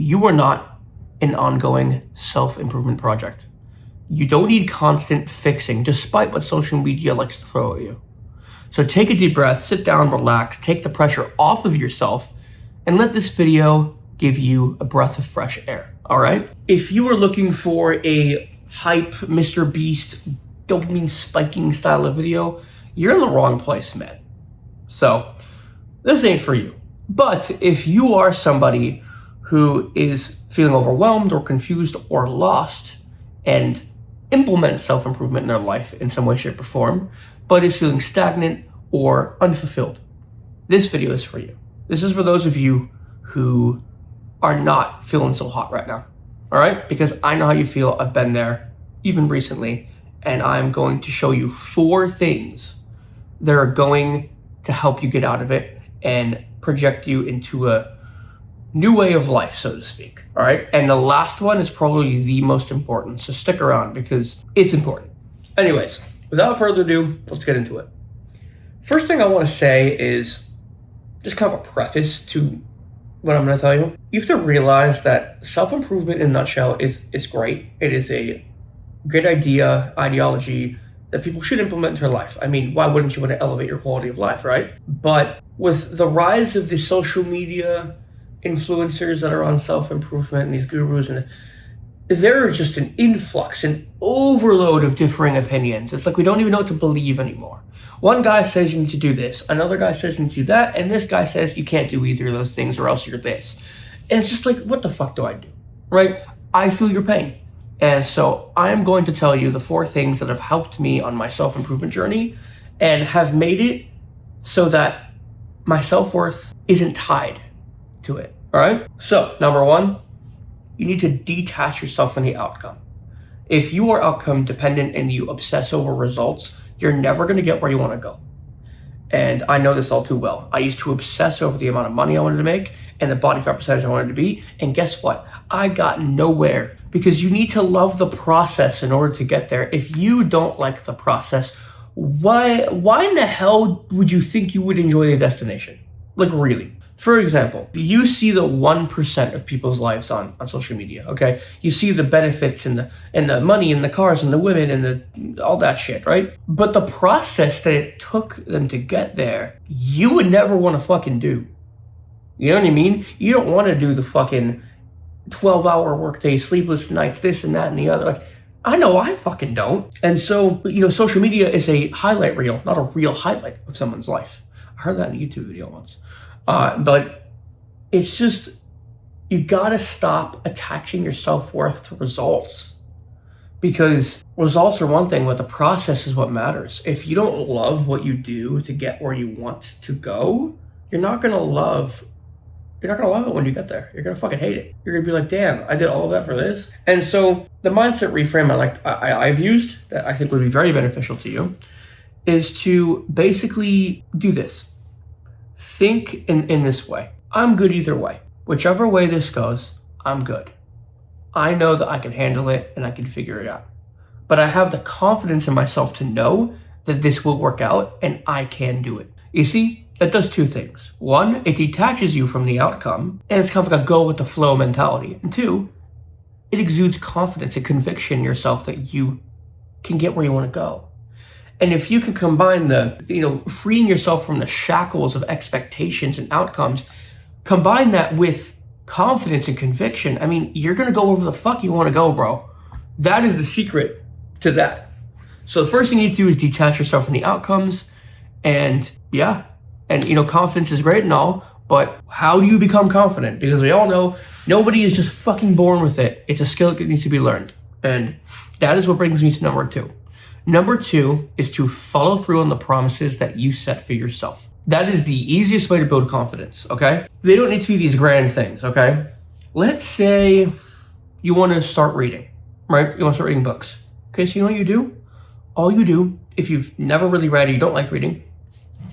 you are not an ongoing self-improvement project. You don't need constant fixing, despite what social media likes to throw at you. So take a deep breath, sit down, relax, take the pressure off of yourself, and let this video give you a breath of fresh air, all right? If you are looking for a hype, Mr. Beast, dopamine spiking style of video, you're in the wrong place, man. So this ain't for you. But if you are somebody who is feeling overwhelmed or confused or lost and implements self-improvement in their life in some way, shape, or form, but is feeling stagnant or unfulfilled, this video is for you. This is for those of you who are not feeling so hot right now, all right? Because I know how you feel. I've been there even recently, and I'm going to show you 4 things that are going to help you get out of it and project you into a new way of life, so to speak, all right? And the last one is probably the most important, so stick around because it's important. Anyways, without further ado, let's get into it. First thing I want to say is just kind of a preface to what I'm going to tell you. You have to realize that self-improvement in a nutshell is great. It is a great ideology that people should implement into their life. I mean, why wouldn't you want to elevate your quality of life, right? But with the rise of the social media influencers that are on self-improvement and these gurus, and there is just an influx, an overload of differing opinions. It's like we don't even know what to believe anymore. One guy says you need to do this, another guy says you need to do that, and this guy says you can't do either of those things or else you're this. And it's just like, what the fuck do I do, right? I feel your pain. And so I'm going to tell you the 4 things that have helped me on my self-improvement journey and have made it so that my self-worth isn't tied to it, all right? So, number 1, you need to detach yourself from the outcome. If you are outcome dependent and you obsess over results, you're never going to get where you want to go. And I know this all too well. I used to obsess over the amount of money I wanted to make and the body fat percentage I wanted to be. And guess what? I got nowhere, because you need to love the process in order to get there. If you don't like the process, why in the hell would you think you would enjoy the destination? Like, really? For example, you see the 1% of people's lives on social media, okay? You see the benefits and the money and the cars and the women and all that shit, right? But the process that it took them to get there, you would never want to fucking do. You know what I mean? You don't want to do the fucking 12-hour workday, sleepless nights, this and that and the other. Like, I know I fucking don't. And so, social media is a highlight reel, not a real highlight of someone's life. I heard that in a YouTube video once. But it's just, you gotta stop attaching your self-worth to results, because results are one thing, but the process is what matters. If you don't love what you do to get where you want to go, you're not gonna love it when you get there. You're gonna fucking hate it. You're gonna be like, damn, I did all of that for this. And so the mindset reframe I've used that I think would be very beneficial to you is to basically do this. Think in this way. I'm good either way. Whichever way this goes, I'm good. I know that I can handle it and I can figure it out. But I have the confidence in myself to know that this will work out and I can do it. You see, that does 2 things. 1, it detaches you from the outcome, and it's kind of like a go with the flow mentality. And 2, it exudes confidence and conviction in yourself that you can get where you want to go. And if you can combine freeing yourself from the shackles of expectations and outcomes, combine that with confidence and conviction, I mean, you're going to go wherever the fuck you want to go, bro. That is the secret to that. So the first thing you need to do is detach yourself from the outcomes. And confidence is great and all, but how do you become confident? Because we all know nobody is just fucking born with it. It's a skill that needs to be learned. And that is what brings me to number 2. Number 2 is to follow through on the promises that you set for yourself. That is the easiest way to build confidence, okay? They don't need to be these grand things, okay? Let's say you want to start reading, right? You want to start reading books. Okay, so you know what you do? All you do, if you've never really read or you don't like reading,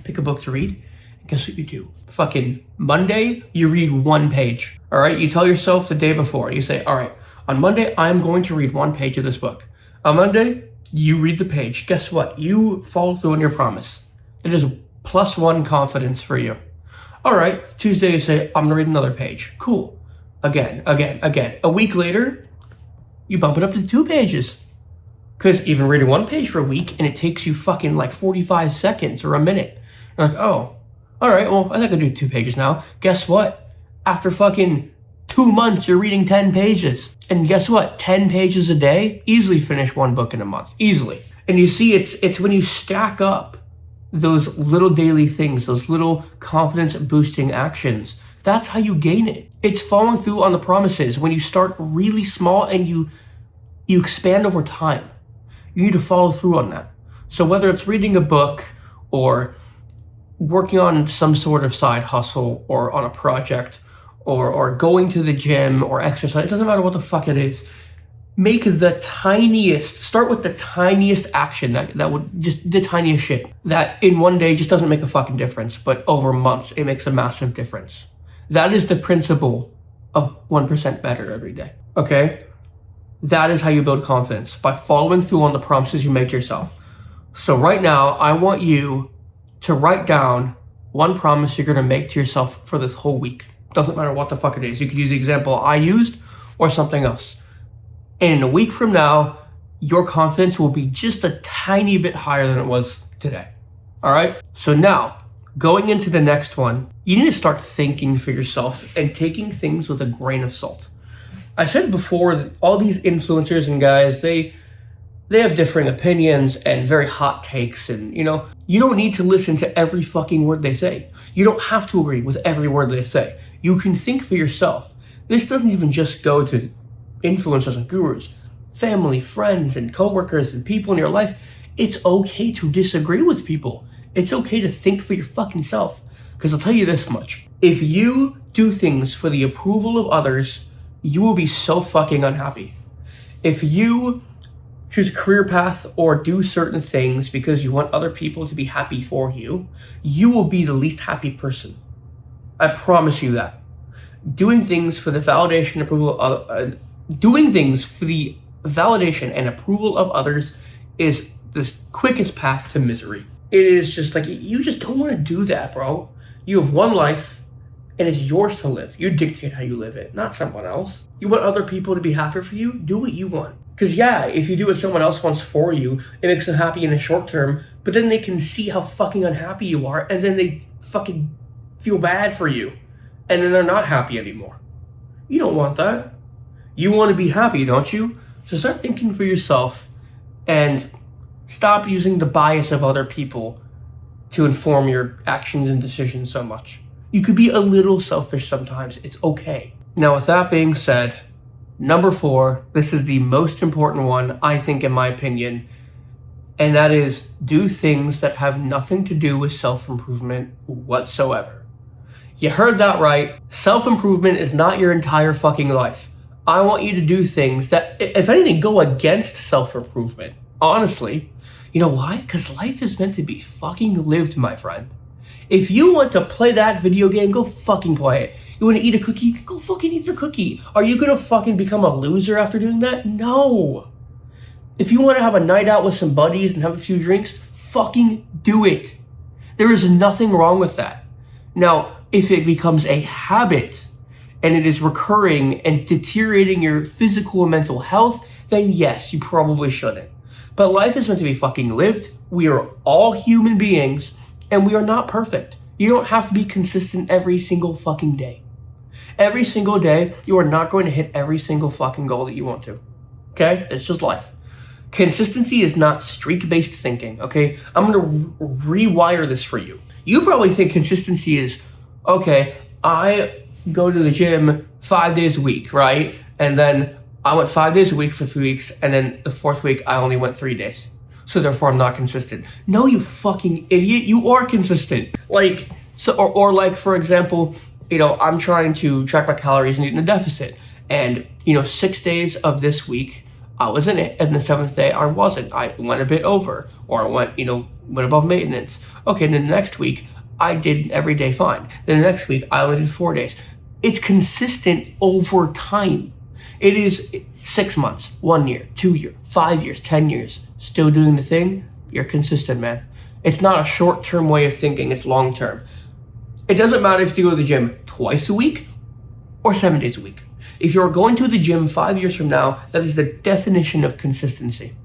pick a book to read. Guess what you do? Fucking Monday, you read 1 page, all right? You tell yourself the day before, you say, all right, on Monday, I'm going to read 1 page of this book. On Monday, you read the page. Guess what? You follow through on your promise. It is +1 confidence for you. All right, Tuesday you say, I'm gonna read another page. Cool. again. A week later, you bump it up to 2 pages. Because even reading 1 page for a week and it takes you fucking like 45 seconds or a minute. You're like, oh, all right, well, I think I can do 2 pages now. Guess what? After fucking 2 months, you're reading 10 pages. And guess what? 10 pages a day, easily finish 1 book in a month, easily. And you see, it's when you stack up those little daily things, those little confidence boosting actions, that's how you gain it. It's following through on the promises. When you start really small and you expand over time, you need to follow through on that. So whether it's reading a book or working on some sort of side hustle or on a project or going to the gym or exercise, it doesn't matter what the fuck it is. Start with the tiniest action that would just the tiniest shit that in one day just doesn't make a fucking difference, but over months it makes a massive difference. That is the principle of 1% better every day, okay? That is how you build confidence, by following through on the promises you make yourself. So right now, I want you to write down 1 promise you're gonna make to yourself for this whole week. Doesn't matter what the fuck it is. You could use the example I used or something else. And in a week from now, your confidence will be just a tiny bit higher than it was today. All right? So now, going into the next one, you need to start thinking for yourself and taking things with a grain of salt. I said before that all these influencers and guys, they have differing opinions and very hot takes, and you don't need to listen to every fucking word they say. You don't have to agree with every word they say. You can think for yourself. This doesn't even just go to influencers and gurus, family, friends, and coworkers and people in your life. It's okay to disagree with people. It's okay to think for your fucking self. Because I'll tell you this much. If you do things for the approval of others, you will be so fucking unhappy. If you choose a career path or do certain things because you want other people to be happy for you, you will be the least happy person. I promise you that. Doing things for the validation and approval of others is the quickest path to misery. It is just like, you just don't want to do that, bro. You have one life and it's yours to live. You dictate how you live it, not someone else. You want other people to be happy for you? Do what you want. Because yeah, if you do what someone else wants for you, it makes them happy in the short term, but then they can see how fucking unhappy you are, and then they fucking feel bad for you, and then they're not happy anymore. You don't want that. You want to be happy, don't you? So start thinking for yourself and stop using the bias of other people to inform your actions and decisions so much. You could be a little selfish sometimes. It's okay. Now, with that being said, number 4, this is the most important one, I think, in my opinion, and that is do things that have nothing to do with self-improvement whatsoever. You heard that right. Self-improvement is not your entire fucking life. I want you to do things that, if anything, go against self-improvement. Honestly. You know why? Because life is meant to be fucking lived, my friend. If you want to play that video game, go fucking play it. You want to eat a cookie? Go fucking eat the cookie. Are you going to fucking become a loser after doing that? No. If you want to have a night out with some buddies and have a few drinks, fucking do it. There is nothing wrong with that. Now, if it becomes a habit and it is recurring and deteriorating your physical and mental health, then yes, you probably shouldn't. But life is meant to be fucking lived. We are all human beings and we are not perfect. You don't have to be consistent every single fucking day. Every single day, you are not going to hit every single fucking goal that you want to. Okay? It's just life. Consistency is not streak-based thinking, okay? I'm going to rewire this for you. You probably think consistency is, okay, I go to the gym 5 days a week, right? And then I went 5 days a week for 3 weeks, and then the 4th week, I only went 3 days. So therefore, I'm not consistent. No, you fucking idiot. You are consistent. Like, so, or like, for example, I'm trying to track my calories and eat in a deficit. And, 6 days of this week, I was in it. And the 7th day, I wasn't. I went a bit over. Or I went above maintenance. Okay, and then the next week, I did every day fine. Then the next week, I only did 4 days. It's consistent over time. It is 6 months, 1 year, 2 years, 5 years, 10 years. Still doing the thing, you're consistent, man. It's not a short-term way of thinking, it's long-term. It doesn't matter if you go to the gym twice a week or 7 days a week. If you're going to the gym 5 years from now, that is the definition of consistency.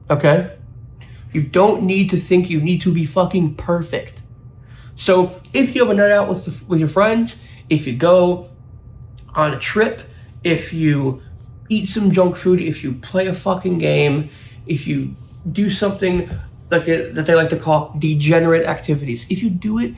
Okay? You don't need to think you need to be fucking perfect. So if you have a night out with your friends, if you go on a trip, if you eat some junk food, if you play a fucking game, if you do something that they like to call degenerate activities, if you do it,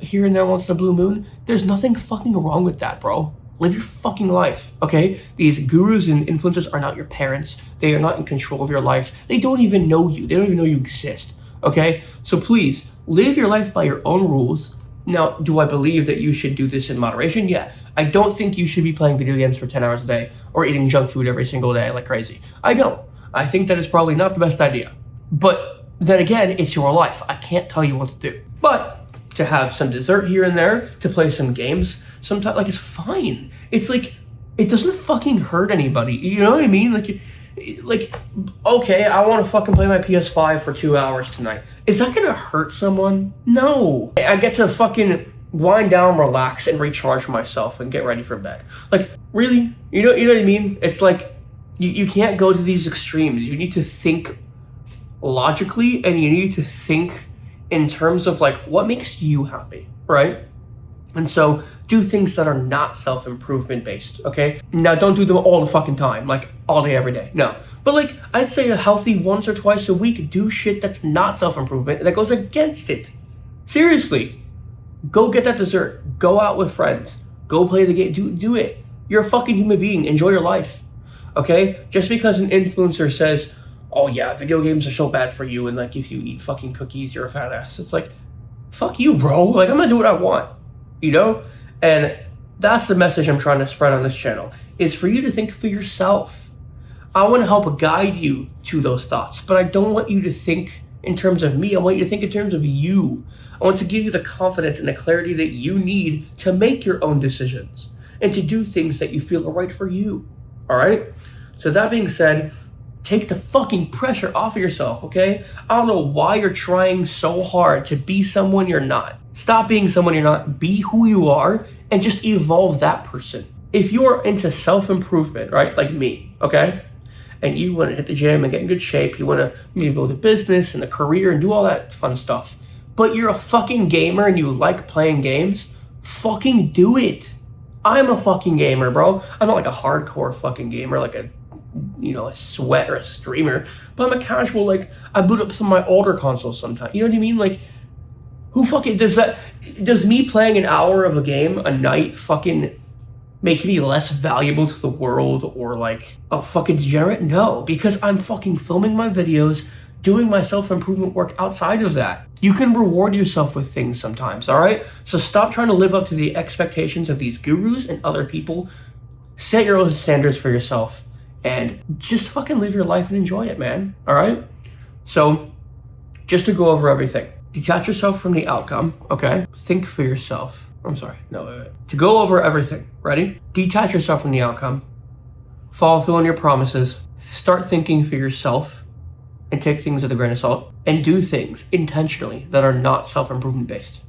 here and there once in a blue moon, there's nothing fucking wrong with that, bro. Live your fucking life, okay? These gurus and influencers are not your parents. They are not in control of your life. They don't even know you. They don't even know you exist, okay? So please, live your life by your own rules. Now, do I believe that you should do this in moderation? Yeah. I don't think you should be playing video games for 10 hours a day or eating junk food every single day like crazy. I don't. I think that is probably not the best idea. But then again, it's your life. I can't tell you what to do. But to have some dessert here and there, to play some games, sometimes, like, it's fine. It's like, it doesn't fucking hurt anybody. You know what I mean? Like, okay, I want to fucking play my PS5 for 2 hours tonight. Is that gonna hurt someone? No. I get to fucking wind down, relax, and recharge myself and get ready for bed. Like, really? You know what I mean? It's like, you can't go to these extremes. You need to think logically, and you need to think in terms of, like, what makes you happy, right? And so do things that are not self-improvement based, okay? Now, don't do them all the fucking time, like all day, every day. No. But, like, I'd say a healthy once or twice a week, do shit that's not self-improvement, that goes against it. Seriously. Go get that dessert. Go out with friends. Go play the game. Do it. You're a fucking human being. Enjoy your life, okay? Just because an influencer says, oh yeah, video games are so bad for you, and, like, if you eat fucking cookies, you're a fat ass. It's like, fuck you, bro. Like, I'm gonna do what I want, And that's the message I'm trying to spread on this channel, is for you to think for yourself. I want to help guide you to those thoughts, but I don't want you to think in terms of me. I want you to think in terms of you. I want to give you the confidence and the clarity that you need to make your own decisions and to do things that you feel are right for you, all right? So that being said, take the fucking pressure off of yourself, okay? I don't know why you're trying so hard to be someone you're not. Stop being someone you're not. Be who you are and just evolve that person. If you're into self-improvement, right, like me, okay, and you want to hit the gym and get in good shape, you want to maybe build a business and a career and do all that fun stuff, but you're a fucking gamer and you like playing games, fucking do it. I'm a fucking gamer, bro. I'm not like a hardcore fucking gamer, like a sweat or a streamer, but I'm a casual, like, I boot up some of my older consoles sometimes. You know what I mean? Like, who fucking does me playing an hour of a game a night fucking make me less valuable to the world or like a fucking degenerate? No, because I'm fucking filming my videos, doing my self-improvement work outside of that. You can reward yourself with things sometimes, all right? So stop trying to live up to the expectations of these gurus and other people. Set your own standards for yourself and just fucking live your life and enjoy it, man, all right? So just to go over everything. Detach yourself from the outcome, okay? Think for yourself. I'm sorry, no, wait. To go over everything, ready? Detach yourself from the outcome. Follow through on your promises. Start thinking for yourself and take things with a grain of salt. And do things intentionally that are not self-improvement based.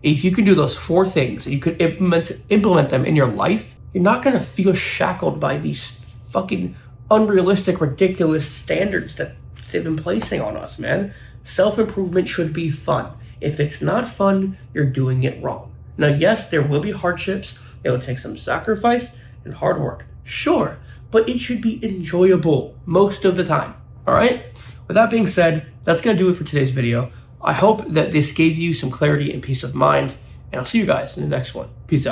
If you can do those 4 things, and you could implement them in your life, you're not gonna feel shackled by these fucking unrealistic, ridiculous standards that they've been placing on us, man. Self-improvement should be fun. If it's not fun, you're doing it wrong. Now, yes, there will be hardships. It will take some sacrifice and hard work. Sure, but it should be enjoyable most of the time, all right? With that being said, that's going to do it for today's video. I hope that this gave you some clarity and peace of mind, and I'll see you guys in the next one. Peace out.